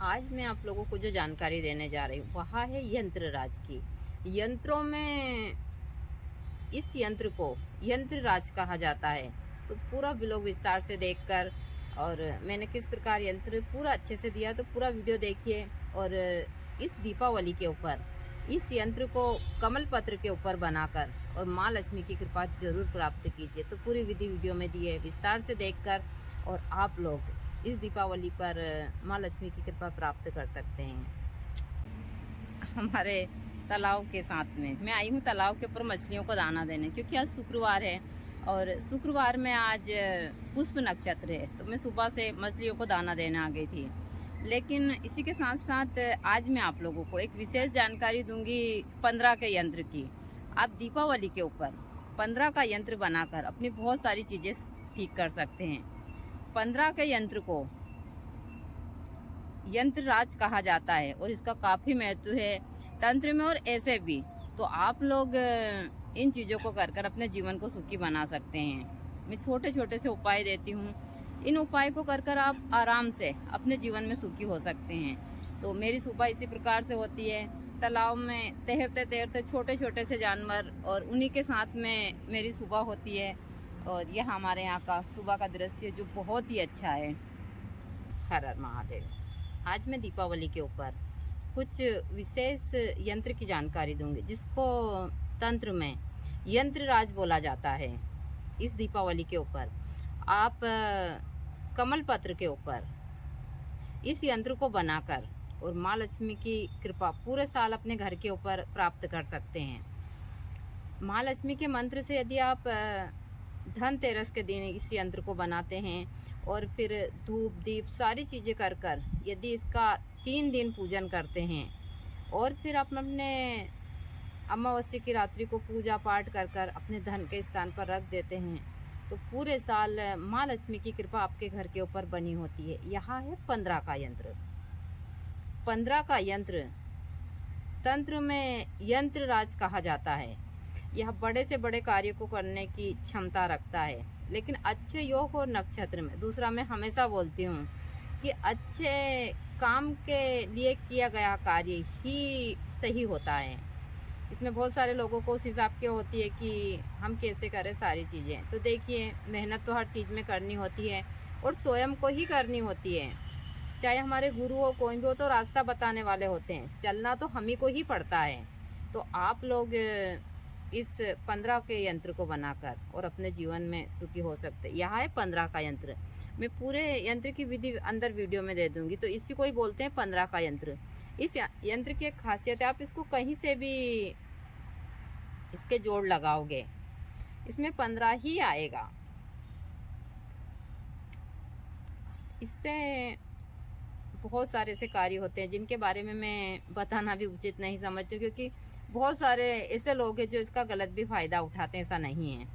आज मैं आप लोगों को जो जानकारी देने जा रही हूँ वह है यंत्र राज की। यंत्रों में इस यंत्र को यंत्र राज कहा जाता है। तो पूरा ब्लॉग विस्तार से देखकर और मैंने किस प्रकार यंत्र पूरा अच्छे से दिया, तो पूरा वीडियो देखिए। और इस दीपावली के ऊपर इस यंत्र को कमल पत्र के ऊपर बनाकर और माँ लक्ष्मी की कृपा जरूर प्राप्त कीजिए। तो पूरी विधि वीडियो में दी है, विस्तार से देखकर और आप लोग इस दीपावली पर माँ लक्ष्मी की कृपा प्राप्त कर सकते हैं। हमारे तालाब के साथ में मैं आई हूँ तालाब के ऊपर मछलियों को दाना देने, क्योंकि आज शुक्रवार है और शुक्रवार में आज पुष्प नक्षत्र है। तो मैं सुबह से मछलियों को दाना देने आ गई थी। लेकिन इसी के साथ साथ आज मैं आप लोगों को एक विशेष जानकारी दूंगी 15 के यंत्र की। आप दीपावली के ऊपर 15 का यंत्र बनाकर अपनी बहुत सारी चीज़ें ठीक कर सकते हैं। 15 के यंत्र को यंत्र राज कहा जाता है और इसका काफ़ी महत्व है तंत्र में और ऐसे भी। तो आप लोग इन चीज़ों को कर अपने जीवन को सुखी बना सकते हैं। मैं छोटे छोटे से उपाय देती हूँ, इन उपाय को कर आप आराम से अपने जीवन में सुखी हो सकते हैं। तो मेरी सुबह इसी प्रकार से होती है, तालाब में तैरते तैरते छोटे छोटे से जानवर और उन्हीं के साथ में मेरी सुबह होती है। और यह हमारे यहाँ का सुबह का दृश्य जो बहुत ही अच्छा है। हर हर महादेव। आज मैं दीपावली के ऊपर कुछ विशेष यंत्र की जानकारी दूंगी, जिसको तंत्र में यंत्र राज बोला जाता है। इस दीपावली के ऊपर आप कमल पत्र के ऊपर इस यंत्र को बनाकर और माँ लक्ष्मी की कृपा पूरे साल अपने घर के ऊपर प्राप्त कर सकते हैं। माँ लक्ष्मी के मंत्र से यदि आप धनतेरस के दिन इस यंत्र को बनाते हैं और फिर धूप दीप सारी चीज़ें कर यदि इसका 3 दिन पूजन करते हैं और फिर आप अपने अमावस्या की रात्रि को पूजा पाठ कर अपने धन के स्थान पर रख देते हैं, तो पूरे साल माँ लक्ष्मी की कृपा आपके घर के ऊपर बनी होती है। यहाँ है 15 का यंत्र। 15 का यंत्र तंत्र में यंत्र राज कहा जाता है। यह बड़े से बड़े कार्य को करने की क्षमता रखता है, लेकिन अच्छे योग और नक्षत्र में। दूसरा, मैं हमेशा बोलती हूँ कि अच्छे काम के लिए किया गया कार्य ही सही होता है। इसमें बहुत सारे लोगों को उस हिसाब की होती है कि हम कैसे करें सारी चीज़ें। तो देखिए, मेहनत तो हर चीज़ में करनी होती है और स्वयं को ही करनी होती है। चाहे हमारे गुरु हो कोई भी हो, तो रास्ता बताने वाले होते हैं, चलना तो हम ही को ही पड़ता है। तो आप लोग इस 15 के यंत्र को बनाकर और अपने जीवन में सुखी हो सकते। यहाँ है 15 का यंत्र। मैं पूरे यंत्र की विधि अंदर वीडियो में दे दूंगी। तो इसी को ही बोलते हैं 15 का यंत्र। इस यंत्र की एक खासियत है, आप इसको कहीं से भी इसके जोड़ लगाओगे, इसमें 15 ही आएगा। इससे बहुत सारे ऐसे कार्य होते हैं जिनके बारे में मैं बताना भी उचित नहीं समझती, क्योंकि बहुत सारे ऐसे लोग हैं जो इसका गलत भी फ़ायदा उठाते हैं। ऐसा नहीं है,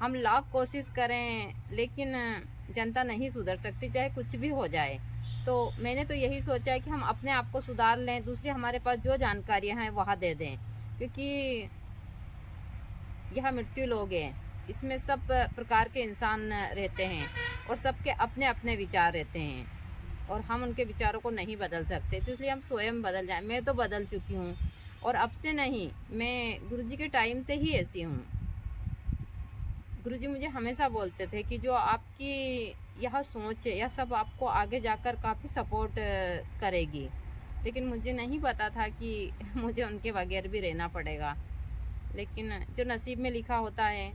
हम लाख कोशिश करें लेकिन जनता नहीं सुधर सकती, चाहे कुछ भी हो जाए। तो मैंने तो यही सोचा है कि हम अपने आप को सुधार लें, दूसरे हमारे पास जो जानकारियाँ हैं वह दे दें, क्योंकि यह मृत्यु लोग हैं, इसमें सब प्रकार के इंसान रहते हैं और सबके अपने अपने विचार रहते हैं और हम उनके विचारों को नहीं बदल सकते। तो इसलिए हम स्वयं बदल जाएं। मैं तो बदल चुकी हूँ और अब से नहीं, मैं गुरुजी के टाइम से ही ऐसी हूँ। गुरुजी मुझे हमेशा बोलते थे कि जो आपकी यह सोच है यह सब आपको आगे जाकर काफ़ी सपोर्ट करेगी। लेकिन मुझे नहीं पता था कि मुझे उनके बगैर भी रहना पड़ेगा। लेकिन जो नसीब में लिखा होता है,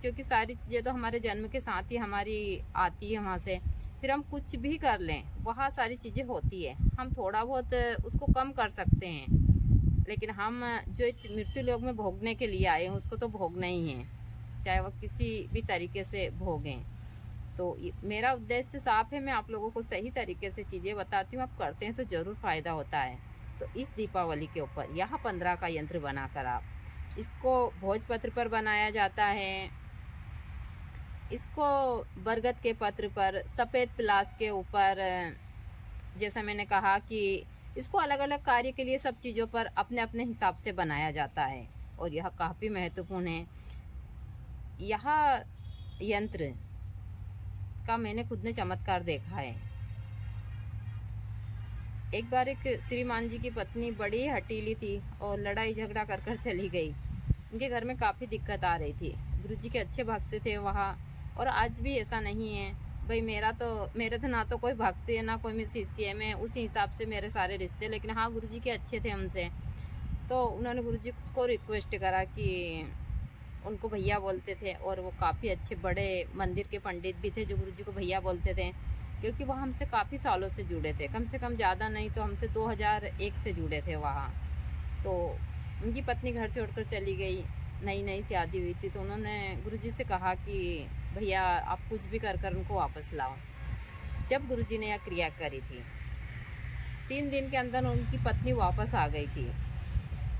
क्योंकि सारी चीज़ें तो हमारे जन्म के साथ ही हमारी आती है वहाँ से, फिर हम कुछ भी कर लें वहाँ सारी चीज़ें होती है। हम थोड़ा बहुत उसको कम कर सकते हैं, लेकिन हम जो मृत्यु लोक में भोगने के लिए आए हैं उसको तो भोगना ही है, चाहे वह किसी भी तरीके से भोगें। तो मेरा उद्देश्य साफ है, मैं आप लोगों को सही तरीके से चीज़ें बताती हूँ, आप करते हैं तो ज़रूर फ़ायदा होता है। तो इस दीपावली के ऊपर यहाँ 15 का यंत्र बनाकर आप इसको भोजपत्र पर बनाया जाता है, इसको बरगद के पत्र पर, सफ़ेद प्लास के ऊपर, जैसा मैंने कहा कि इसको अलग अलग कार्य के लिए सब चीज़ों पर अपने अपने हिसाब से बनाया जाता है और यह काफ़ी महत्वपूर्ण है। यह यंत्र का मैंने खुद ने चमत्कार देखा है। एक बार एक श्रीमान जी की पत्नी बड़ी हटीली थी और लड़ाई झगड़ा कर कर चली गई। उनके घर में काफ़ी दिक्कत आ रही थी। गुरुजी के अच्छे भक्त थे वहाँ, और आज भी ऐसा नहीं है भाई। मेरे तो ना तो कोई भक्त है ना कोई मेरी शिष्य है, मैं उसी हिसाब से मेरे सारे रिश्ते। लेकिन हाँ, गुरुजी के अच्छे थे हमसे। तो उन्होंने गुरुजी को रिक्वेस्ट करा कि उनको भैया बोलते थे, और वो काफ़ी अच्छे बड़े मंदिर के पंडित भी थे जो गुरुजी को भैया बोलते थे, क्योंकि वो हमसे काफ़ी सालों से जुड़े थे। कम से कम ज़्यादा नहीं तो हमसे 2001 से जुड़े थे वहाँ। तो उनकी पत्नी घर छोड़कर चली गई, नई नई शादी हुई थी। तो उन्होंने गुरुजी से कहा कि भैया आप कुछ भी कर कर उनको वापस लाओ। जब गुरुजी ने यह क्रिया करी थी, 3 दिन के अंदर उनकी पत्नी वापस आ गई थी।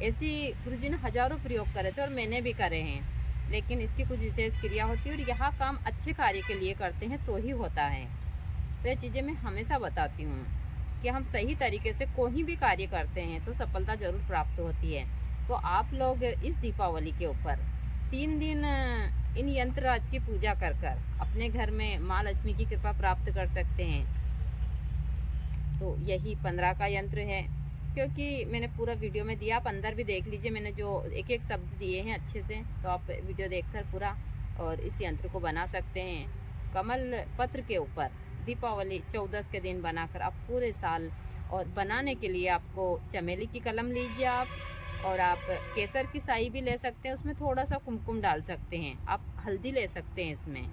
ऐसी गुरुजी ने हजारों प्रयोग करे थे और मैंने भी करे हैं, लेकिन इसकी कुछ विशेष क्रिया होती है, और यह काम अच्छे कार्य के लिए करते हैं तो ही होता है। तो ये चीज़ें मैं हमेशा बताती हूँ कि हम सही तरीके से कोई भी कार्य करते हैं तो सफलता जरूर प्राप्त होती है। तो आप लोग इस दीपावली के ऊपर 3 दिन इन यंत्र राज की पूजा कर कर अपने घर में माँ लक्ष्मी की कृपा प्राप्त कर सकते हैं। तो यही 15 का यंत्र है, क्योंकि मैंने पूरा वीडियो में दिया, आप अंदर भी देख लीजिए। मैंने जो एक एक शब्द दिए हैं अच्छे से, तो आप वीडियो देखकर पूरा और इस यंत्र को बना सकते हैं। कमल पत्र के ऊपर दीपावली 14 के दिन बनाकर आप पूरे साल, और बनाने के लिए आपको चमेली की कलम लीजिए आप, और आप केसर की साई भी ले सकते हैं, उसमें थोड़ा सा कुमकुम डाल सकते हैं, आप हल्दी ले सकते हैं। इसमें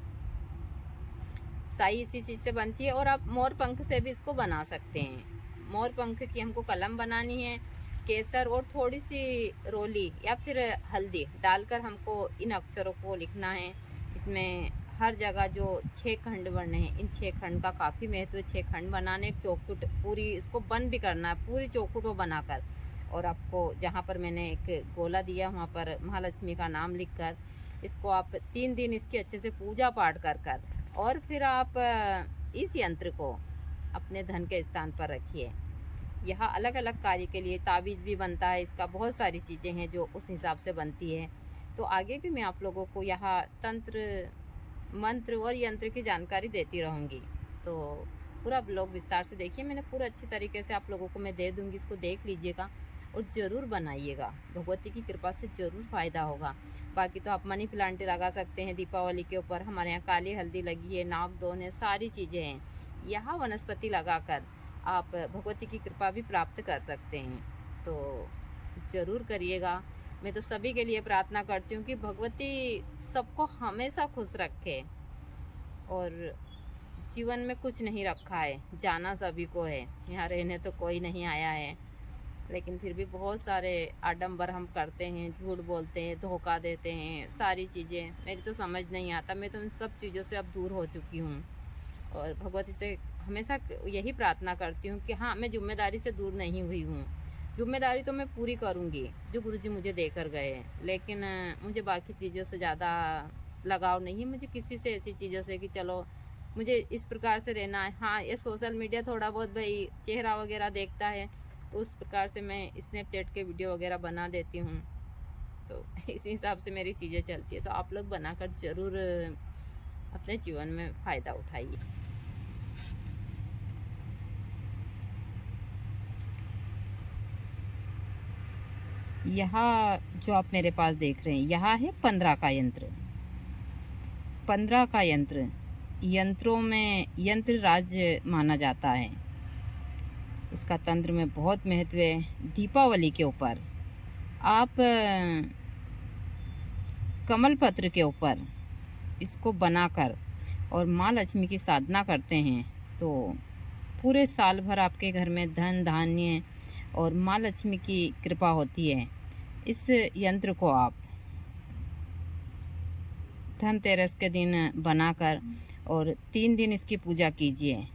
साई इसी चीज़ से बनती है, और आप मोर पंख से भी इसको बना सकते हैं। मोर पंख की हमको कलम बनानी है, केसर और थोड़ी सी रोली या फिर हल्दी डालकर हमको इन अक्षरों को लिखना है। इसमें हर जगह जो 6 खंड बनने हैं, इन 6 खंड का काफ़ी महत्व है। 6 खंड बनाने, एक चौखुट पूरी इसको बंद भी करना है, पूरी चौखुट वो बनाकर, और आपको जहाँ पर मैंने एक गोला दिया वहाँ पर महालक्ष्मी का नाम लिखकर इसको आप 3 दिन इसकी अच्छे से पूजा पाठ कर कर, और फिर आप इस यंत्र को अपने धन के स्थान पर रखिए। यहाँ अलग अलग कार्य के लिए ताबीज़ भी बनता है, इसका बहुत सारी चीज़ें हैं जो उस हिसाब से बनती है। तो आगे भी मैं आप लोगों को यहाँ तंत्र, मंत्र और यंत्र की जानकारी देती रहूँगी। तो पूरा ब्लॉग विस्तार से देखिए, मैंने पूरा अच्छे तरीके से आप लोगों को मैं दे दूँगी, इसको देख लीजिएगा और ज़रूर बनाइएगा। भगवती की कृपा से ज़रूर फ़ायदा होगा। बाकी तो आप मनी प्लांट लगा सकते हैं दीपावली के ऊपर। हमारे यहाँ काली हल्दी लगी है, नागदोन है, सारी चीज़ें हैं। यहाँ वनस्पति लगाकर आप भगवती की कृपा भी प्राप्त कर सकते हैं। तो ज़रूर करिएगा। मैं तो सभी के लिए प्रार्थना करती हूँ कि भगवती सबको हमेशा खुश रखे, और जीवन में कुछ नहीं रखा है, जाना सभी को है, यहाँ रहने तो कोई नहीं आया है। लेकिन फिर भी बहुत सारे आडंबर हम करते हैं, झूठ बोलते हैं, धोखा देते हैं, सारी चीज़ें मेरी तो समझ नहीं आता। मैं तो उन सब चीज़ों से अब दूर हो चुकी हूँ, और भगवती से हमेशा यही प्रार्थना करती हूँ कि हाँ, मैं जिम्मेदारी से दूर नहीं हुई हूँ। जिम्मेदारी तो मैं पूरी करूँगी जो गुरुजी मुझे देकर गए हैं, लेकिन मुझे बाकी चीज़ों से ज़्यादा लगाव नहीं है। मुझे किसी से ऐसी चीज़ों से कि चलो मुझे इस प्रकार से रहना है। हाँ, ये सोशल मीडिया थोड़ा बहुत भाई चेहरा वगैरह देखता है, तो उस प्रकार से मैं स्नैपचैट के वीडियो वगैरह बना देती हूँ। तो इसी हिसाब से मेरी चीज़ें चलती है। तो आप लोग बनाकर ज़रूर अपने जीवन में फ़ायदा उठाइए। यहाँ जो आप मेरे पास देख रहे हैं, यहाँ है 15 का यंत्र। 15 का यंत्र, यंत्रों में यंत्र राज माना जाता है। इसका तंत्र में बहुत महत्व है। दीपावली के ऊपर आप कमल पत्र के ऊपर इसको बनाकर और माँ लक्ष्मी की साधना करते हैं, तो पूरे साल भर आपके घर में धन धान्य और माँ लक्ष्मी की कृपा होती है। इस यंत्र को आप धनतेरस के दिन बनाकर और 3 दिन इसकी पूजा कीजिए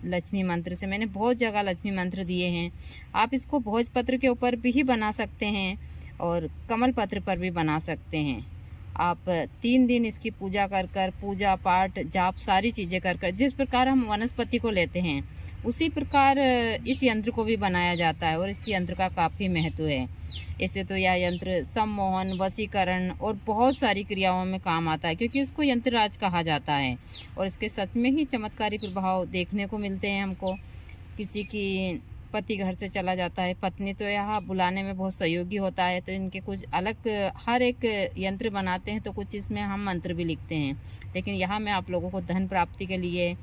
लक्ष्मी मंत्र से। मैंने बहुत जगह लक्ष्मी मंत्र दिए हैं। आप इसको भोजपत्र के ऊपर भी बना सकते हैं और कमल पत्र पर भी बना सकते हैं। आप 3 दिन इसकी पूजा कर कर, पूजा पाठ जाप सारी चीज़ें कर कर, जिस प्रकार हम वनस्पति को लेते हैं उसी प्रकार इस यंत्र को भी बनाया जाता है, और इस यंत्र का काफ़ी महत्व है। ऐसे तो यह यंत्र सम्मोहन, वशीकरण और बहुत सारी क्रियाओं में काम आता है, क्योंकि इसको यंत्रराज कहा जाता है, और इसके सच में ही चमत्कारी प्रभाव देखने को मिलते हैं हमको। किसी की पति घर से चला जाता है, पत्नी तो यहाँ बुलाने में बहुत सहयोगी होता है, तो इनके कुछ अलग हर एक यंत्र बनाते हैं, तो कुछ इसमें हम मंत्र भी लिखते हैं। लेकिन यहाँ मैं आप लोगों को धन प्राप्ति के लिए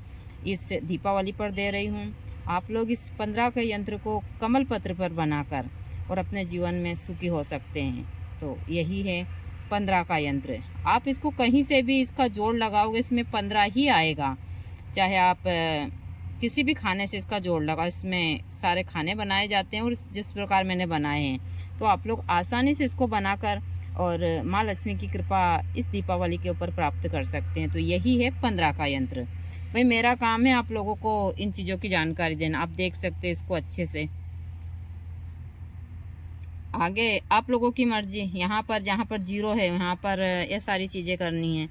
इस दीपावली पर दे रही हूँ। आप लोग इस 15 के यंत्र को कमल पत्र पर बनाकर और अपने जीवन में सुखी हो सकते हैं। तो यही है 15 का यंत्र। आप इसको कहीं से भी इसका जोड़ लगाओगे, इसमें 15 ही आएगा। चाहे आप किसी भी खाने से इसका जोड़ लगा, इसमें सारे खाने बनाए जाते हैं और जिस प्रकार मैंने बनाए हैं, तो आप लोग आसानी से इसको बनाकर और माँ लक्ष्मी की कृपा इस दीपावली के ऊपर प्राप्त कर सकते हैं। तो यही है 15 का यंत्र। भाई मेरा काम है आप लोगों को इन चीज़ों की जानकारी देना। आप देख सकते हैं इसको अच्छे से। आगे आप लोगों की मर्जी। यहाँ पर जहाँ पर 0 है वहाँ पर ये सारी चीज़ें करनी है।